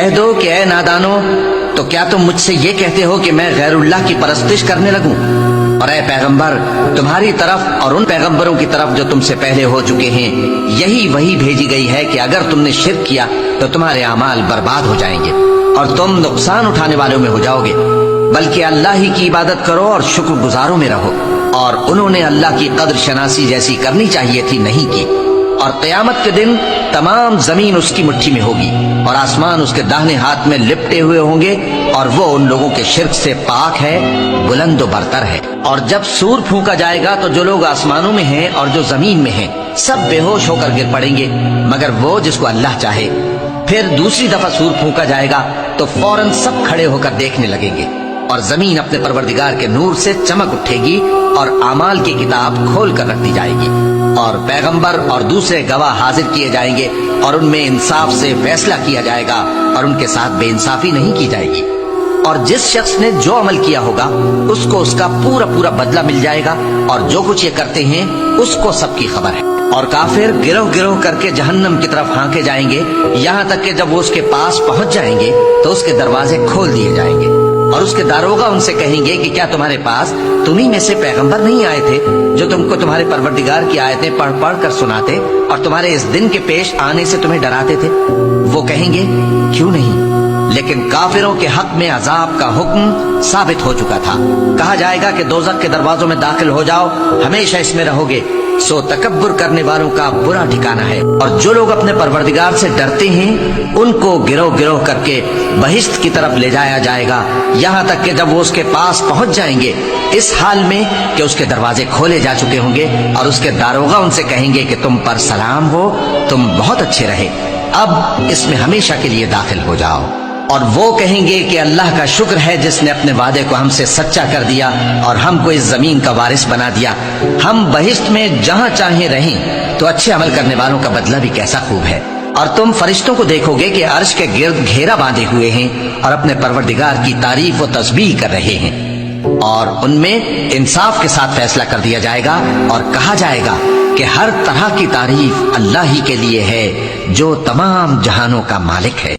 کہہ دو کہ اے نادانو، تو کیا تم مجھ سے یہ کہتے ہو کہ میں غیر اللہ کی پرستش کرنے لگوں؟ اور اے پیغمبر، تمہاری طرف اور ان پیغمبروں کی طرف جو تم سے پہلے ہو چکے ہیں یہی وہی بھیجی گئی ہے کہ اگر تم نے شرک کیا تو تمہارے اعمال برباد ہو جائیں گے اور تم نقصان اٹھانے والوں میں ہو جاؤ گے، بلکہ اللہ ہی کی عبادت کرو اور شکر گزاروں میں رہو۔ اور انہوں نے اللہ کی قدر شناسی جیسی کرنی چاہیے تھی نہیں کی۔ اور قیامت کے دن تمام زمین اس کی مٹھی میں ہوگی اور آسمان اس کے داہنے ہاتھ میں لپٹے ہوئے ہوں گے، اور وہ ان لوگوں کے شرک سے پاک ہے، بلند و برتر ہے۔ اور جب سور پھونکا جائے گا تو جو لوگ آسمانوں میں ہیں اور جو زمین میں ہیں سب بے ہوش ہو کر گر پڑیں گے مگر وہ جس کو اللہ چاہے۔ پھر دوسری دفعہ سور پھونکا جائے گا تو فوراً سب کھڑے ہو کر دیکھنے لگیں گے، اور زمین اپنے پروردگار کے نور سے چمک اٹھے گی اور اعمال کی کتاب کھول کر رکھ دی جائے گی، اور پیغمبر اور دوسرے گواہ حاضر کیے جائیں گے، اور ان میں انصاف سے فیصلہ کیا جائے گا اور ان کے ساتھ بے انصافی نہیں کی جائے گی۔ اور جس شخص نے جو عمل کیا ہوگا اس کو اس کا پورا پورا بدلہ مل جائے گا، اور جو کچھ یہ کرتے ہیں اس کو سب کی خبر ہے۔ اور کافر گروہ گروہ کر کے جہنم کی طرف ہانکے جائیں گے، یہاں تک کہ جب وہ اس کے پاس پہنچ جائیں گے تو اس کے دروازے کھول دیے جائیں گے، اور اس کے داروغہ ان سے کہیں گے کہ کیا تمہارے پاس تمہیں میں سے پیغمبر نہیں آئے تھے جو تم کو تمہارے پروردگار کی آیتیں پڑھ پڑھ کر سناتے اور تمہارے اس دن کے پیش آنے سے تمہیں ڈراتے تھے؟ وہ کہیں گے کیوں نہیں، لیکن کافروں کے حق میں عذاب کا حکم ثابت ہو چکا تھا۔ کہا جائے گا کہ دوزخ کے دروازوں میں داخل ہو جاؤ، ہمیشہ اس میں رہو گے، سو تکبر کرنے والوں کا برا ٹھکانہ ہے۔ اور جو لوگ اپنے پروردگار سے ڈرتے ہیں ان کو گروہ گروہ کر کے بہشت کی طرف لے جایا جائے گا، یہاں تک کہ جب وہ اس کے پاس پہنچ جائیں گے اس حال میں کہ اس کے دروازے کھولے جا چکے ہوں گے، اور اس کے داروغہ ان سے کہیں گے کہ تم پر سلام ہو، تم بہت اچھے رہے، اب اس میں ہمیشہ کے لیے داخل ہو جاؤ۔ اور وہ کہیں گے کہ اللہ کا شکر ہے جس نے اپنے وعدے کو ہم سے سچا کر دیا اور ہم کو اس زمین کا وارث بنا دیا، ہم بہشت میں جہاں چاہیں رہیں، تو اچھے عمل کرنے والوں کا بدلہ بھی کیسا خوب ہے۔ اور تم فرشتوں کو دیکھو گے کہ عرش کے گرد گھیرا باندھے ہوئے ہیں اور اپنے پروردگار کی تعریف و تسبیح کر رہے ہیں، اور ان میں انصاف کے ساتھ فیصلہ کر دیا جائے گا، اور کہا جائے گا کہ ہر طرح کی تعریف اللہ ہی کے لیے ہے جو تمام جہانوں کا مالک ہے۔